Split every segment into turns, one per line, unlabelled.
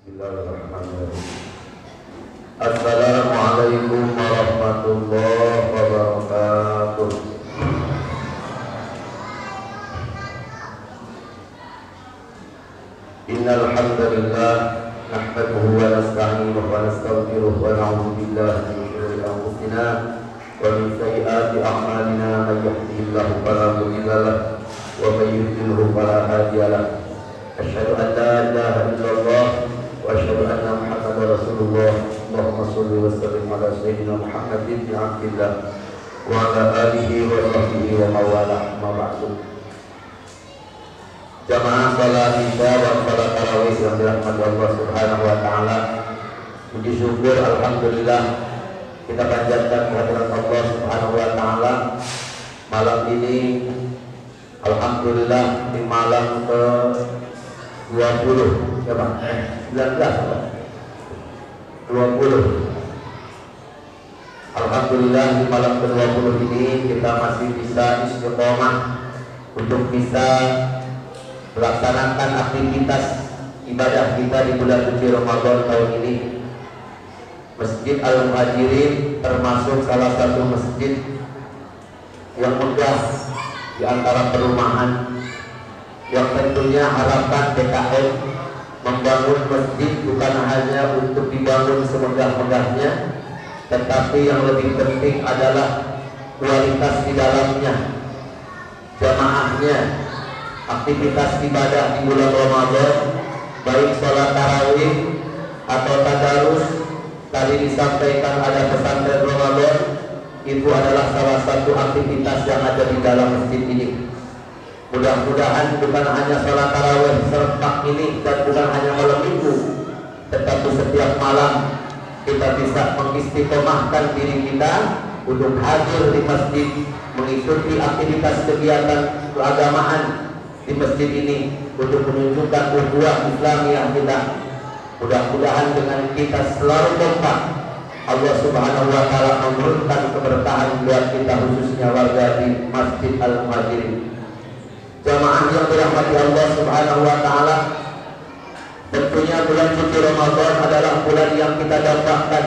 Bismillahirrahmanirrahim. Assalamualaikum warahmatullahi wabarakatuh. Innal hamdalillah nahmaduhu wa nasta'inuhu wa nastaghfiruh wa na'udzu billahi min shururi anfusina wa min sayyiati a'malina may yahdihillahu fala mudilla lahu wa may yudlilhu fala hadiya lahu. Asyhadu an la ilaha illallah wa asyhadu anna Muhammadar Rasulullah. Allahumma shalli wa sallim ala sayyidina Muhammadin bin Abdillah wa ala alihi wa sahbihi wa mawalah ma ba'du. Jamaah salat isya wa salat tarawih yang dirahmati Allah Subhanahu wa taala. Puji syukur alhamdulillah kita panjatkan kehadirat Allah Subhanahu wa taala malam ini. Alhamdulillah di malam ke 20 ya Pak? 19 Pak? 20. Alhamdulillah di malam ke-20 ini kita masih bisa istiqomah untuk bisa melaksanakan aktivitas ibadah kita di bulan suci Ramadan tahun ini. Masjid Al-Muhajirin termasuk salah satu masjid yang megah di antara perumahan, yang tentunya harapan PKN membangun masjid bukan hanya untuk dibangun semegah-megahnya, tetapi yang lebih penting adalah kualitas di dalamnya, jamaahnya, aktivitas ibadah di bulan Ramadan, baik sholat tarawih atau tadarus. Tadi disampaikan ada pesantren Ramadan, itu adalah salah satu aktivitas yang ada di dalam masjid ini. Mudah-mudahan bukan hanya sholat tarawih serentak ini dan bukan hanya malam minggu, tetapi setiap malam kita bisa mengistiqomahkan diri kita untuk hadir di masjid, mengikuti aktivitas kegiatan keagamaan di masjid ini untuk menunjukkan ukhuwah Islamiyah kita. Mudah-mudahan dengan kita selalu kompak, Allah Subhanahu wa taala memberikan keberkahan buat kita, khususnya warga di Masjid Al-Muhajirin. Jamaah yang dirahmati Allah Subhanahu wa taala, tentunya bulan suci Ramadan adalah bulan yang kita dapatkan.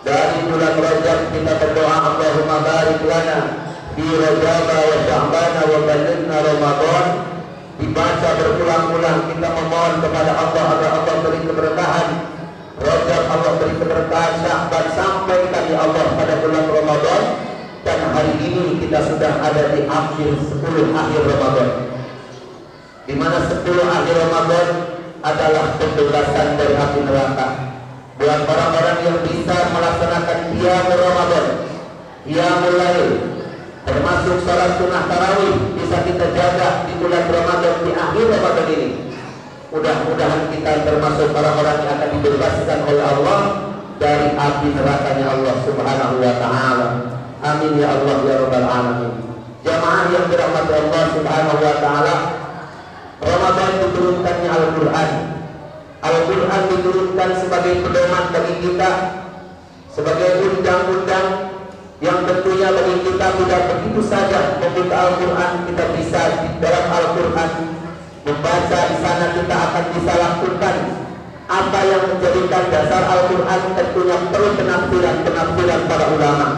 Dari bulan Rajab kita berdoa, Allahumma barik lana fi Rajab wa Sya'ban wa ballighna Ramadan. Dibaca berulang-ulang, kita memohon kepada Allah agar Allah beri keberkahan. Rajab Allah beri keberkahan, Sya'ban sampai tadi Allah pada bulan Ramadan. Dan hari ini kita sudah ada di akhir 10 akhir Ramadan, di mana 10 akhir Ramadan adalah pembebasan dari api neraka. Buat orang-orang yang bisa melaksanakan qiyamul Ramadan, qiyamul lail, termasuk salat sunnah tarawih bisa kita jaga di bulan Ramadan, di akhir Ramadan ini. Mudah-mudahan kita termasuk orang-orang yang akan dibebaskan oleh Allah dari api nerakanya Allah Subhanahu wa taala. Amin ya Allah ya rabbal alamin. Jamaah yang dirahmati Allah Subhanahu wa taala, Ramadan diturunkannya Al-Qur'an. Al-Qur'an diturunkan sebagai pedoman bagi kita, sebagai undang-undang yang tentunya bagi kita tidak begitu saja membuka Al-Quran. Kita bisa di dalam Al-Quran membaca, di sana kita akan bisa lakukan apa yang menjadikan dasar Al-Quran. Tentunya perlu penafsiran para ulama.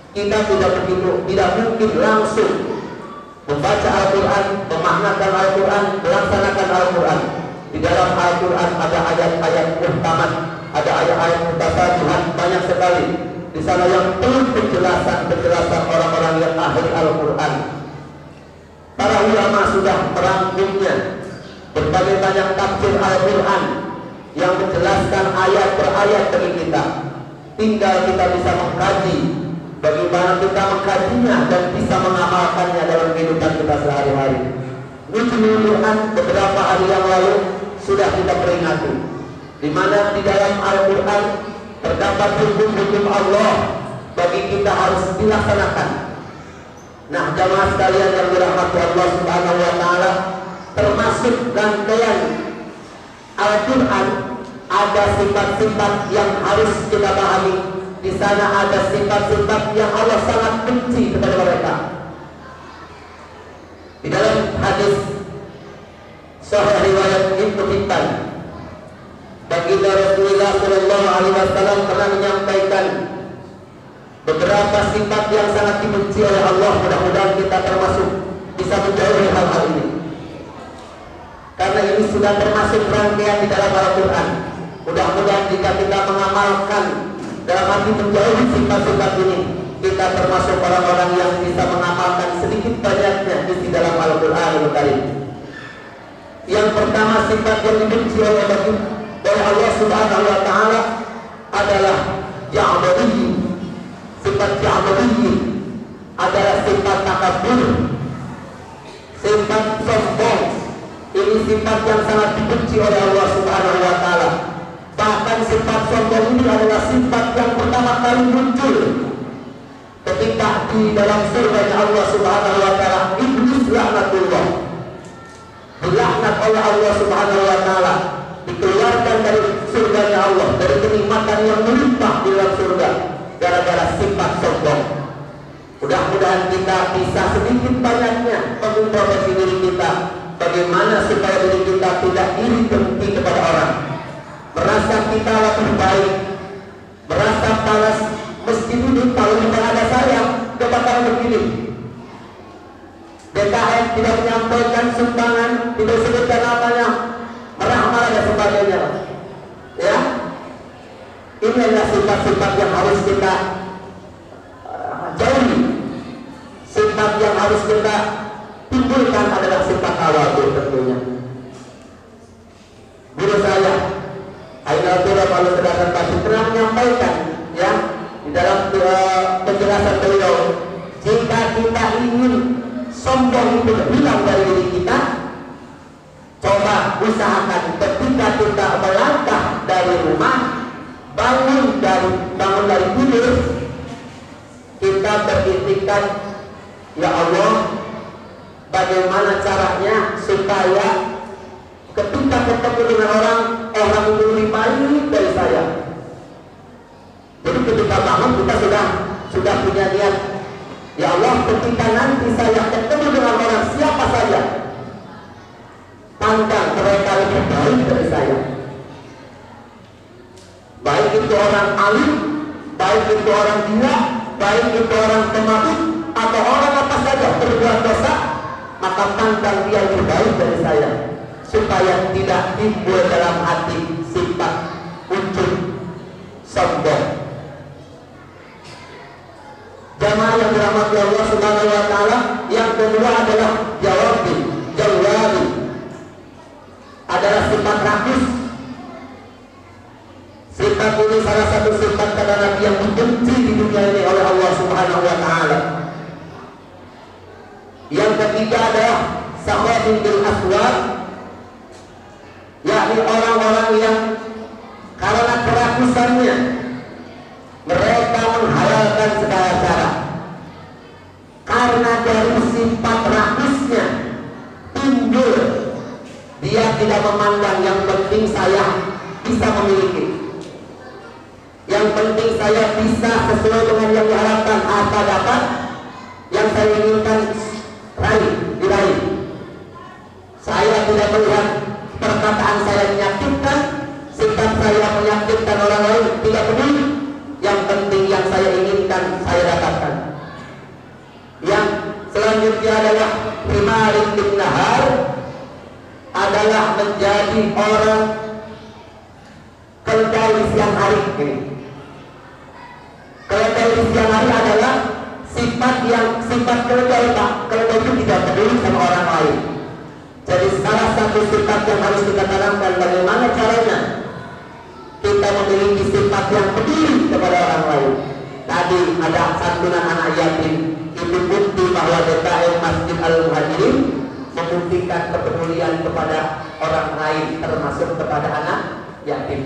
Kita tidak mungkin langsung membaca Al-Quran, memaknakan Al-Quran, melaksanakan Al-Quran. Di dalam Al-Quran ada ayat-ayat muhkamat, ada ayat-ayat mutasyabihat, banyak sekali. Di sana yang perlu penjelasan orang-orang yang ahli Al-Quran. Para ulama sudah merangkumnya, berbagai banyak tafsir Al-Quran yang menjelaskan ayat per ayat bagi kita. Tinggal kita bisa mengkaji, bagaimana kita mengkajinya dan bisa mengamalkannya dalam kehidupan kita sehari-hari. Nuzulul Quran beberapa hari yang lalu sudah kita peringati, di mana di dalam Al-Quran terdapat hukum-hukum Allah bagi kita harus dilaksanakan. Nah, jamaah sekalian yang dirahmati Allah Subhanahu wa taala, termasuk rangkaian Al-Quran ada sifat-sifat yang harus kita pahami. Di sana ada sifat-sifat yang Allah sangat benci kepada mereka. Di dalam hadis Sahih riwayat Ibnu Hibban, Baginda Rasulullah Shallallahu Alaihi Wasallam pernah menyampaikan beberapa sifat yang sangat dibenci oleh Allah. Mudah-mudahan kita termasuk bisa menjauhi hal-hal ini, karena ini sudah termasuk rangkaian di dalam Al-Quran. Mudah-mudahan jika kita mengamalkan dalam arti menjauhi sifat-sifat ini, kita termasuk orang-orang yang bisa mengamalkan sedikit banyaknya di dalam Al-Quran Al-Karim. Yang pertama, sifat yang dibenci oleh Allah Subhanahu wa Ta'ala adalah Ya'budiyyin. Sifat Ya'budiyyin adalah sifat takabur, sifat sombong. Ini sifat yang sangat dibenci oleh Allah Subhanahu wa Ta'ala. Bahkan sifat sombong ini adalah sifat yang pertama kali muncul ketika di dalam surga Allah Subhanahu wa Ta'ala iblis laknatullah, dilaknat oleh Allah Subhanahu wa Ta'ala, dikeluarkan dari surganya Allah, dari kenikmatan yang melimpah di dalam surga gara-gara sifat sombong. Mudah-mudahan kita bisa sedikit banyaknya mengintrospeksi diri kita, bagaimana supaya diri kita tidak iri dengki kepada orang, merasa kita lebih baik, merasa panas meski duduk kalau bukan ada saya kebakaran begini. DKM tidak menyampaikan sumbangan, tidak sebutkan namanya, marah-marah dan sebagainya. Ya, ini adalah sifat-sifat yang harus kita jauhi. Sifat yang harus kita timbulkan adalah sifat tawadhu tentunya. Guru saya Ainul kalau sedangkan pasti pernah menyampaikan, ya, di dalam penjelasan beliau, jika kita ingin sombong itu hilang dari diri kita, coba usahakan ketika kita melangkah dari rumah, bangun dari tidur, kita beriktikad, ya Allah, bagaimana caranya supaya ketika ketemu dengan orang itu lebih baik dari saya. Jadi ketika bangun kita sudah punya niat, ya Allah, ketika nanti saya ketemu dengan orang siapa saja, pandang mereka lebih baik dari saya. Baik itu orang alim, baik itu orang gila, baik itu orang pemabuk, atau orang apa saja berbuat dosa, maka pandang dia lebih baik dari saya, supaya tidak timbul dalam hati sifat ujub sombong. Jamaah yang dirahmati Allah Subhanahu wa Ta'ala, yang kedua adalah jawabi adalah sifat rakus. Sifat ini salah satu sifat kata Nabi yang dibenci di dunia ini oleh Allah Subhanahu wa Ta'ala. Yang ketiga adalah sahabat bil aswad, yakni orang-orang yang karena kerakusannya mereka menghalalkan segala cara. Karena dari sifat rakusnya timbul dia tidak memandang yang penting saya bisa memiliki, yang penting saya bisa sesuai dengan yang diharapkan, apa dapat yang saya inginkan diraih. Saya tidak melihat perkataan saya menyakitkan, sikap saya menyakitkan orang lain, tidak peduli. Yang penting yang saya inginkan saya dapatkan. Yang selanjutnya adalah primarin bin nahar, adalah menjadi orang keledai di siang hari. Keledai di siang hari adalah sifat keledai, Pak. Keledai itu tidak peduli sama orang lain. Jadi salah satu sifat yang harus kita tanamkan, bagaimana caranya kita memiliki sifat yang peduli kepada orang lain. Tadi ada santunan anak yatim, itu bukti bahwa DKM Masjid Al-Muhajirin membuktikan kepedulian kepada orang lain, termasuk kepada anak yatim.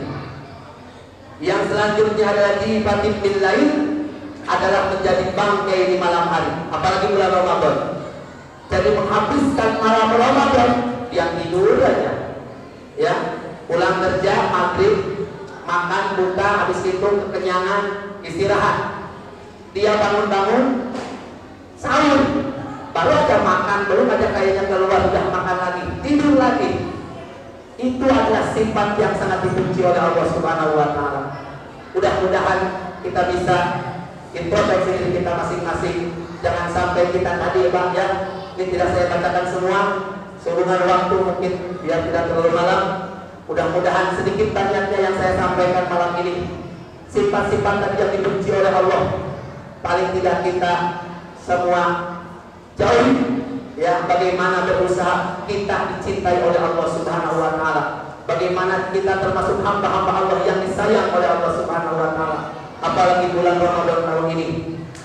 Yang selanjutnya adalah jifatin bil lail, adalah menjadi bangkai di malam hari, apalagi bulan Ramadan. Jadi menghabiskan malam Ramadan yang tidur aja, ya, pulang kerja maghrib, makan buka, habis itu kekenyangan, istirahat. Dia bangun-bangun sahur, baru aja makan, belum aja kayaknya keluar, sudah makan lagi, tidur lagi. Itu adalah sifat yang sangat dibenci oleh Allah Subhanahu wa taala. Mudah-mudahan kita bisa introspeksi diri kita masing-masing. Jangan sampai kita tadi Pak ya, ini tidak saya katakan semua, sehubungan waktu mungkin biar tidak terlalu malam. Mudah-mudahan sedikit banyaknya yang saya sampaikan malam ini, sifat-sifat tadi yang dibenci oleh Allah, paling tidak kita semua jauhi ya. Bagaimana berusaha kita dicintai oleh Allah Subhanahu wa taala, bagaimana kita termasuk hamba-hamba Allah yang disayang oleh Allah Subhanahu wa taala. Apalagi bulan Ramadan tahun ini,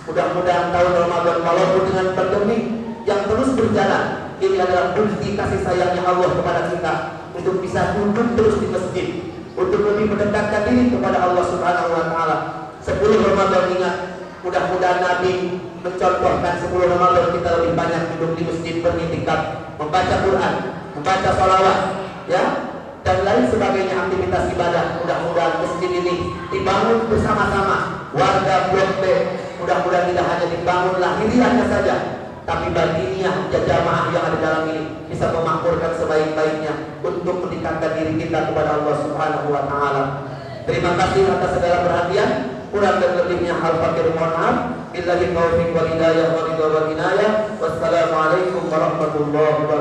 mudah-mudahan tahun Ramadan walaupun dengan pandemi yang terus berjalan, ini adalah bukti kasih sayangnya Allah kepada kita untuk bisa duduk terus di masjid, untuk lebih mendekatkan diri kepada Allah Subhanahu wa taala. 10 Ramadan ingat, mudah-mudahan Nabi mencontohkan 10 Ramadan kita lebih banyak duduk di masjid beriktikaf, membaca Quran, membaca salawat ya, dan lain sebagainya aktivitas ibadah. Mudah-mudahan masjid ini dibangun bersama-sama warga Blok B. Mudah-mudahan tidak hanya dibangun lahiriahnya saja, tapi batiniah jamaah yang ada dalam ini bisa memakmurkan sebaik-baiknya untuk mendekatkan diri kita kepada Allah Subhanahu wa taala. Terima kasih atas segala perhatian. Kurang dan lebihnya al-fakir mohon maaf. Billahi taufiq wal hidayah wa ridha wal inayah. Wassalamualaikum warahmatullahi wabarakatuh.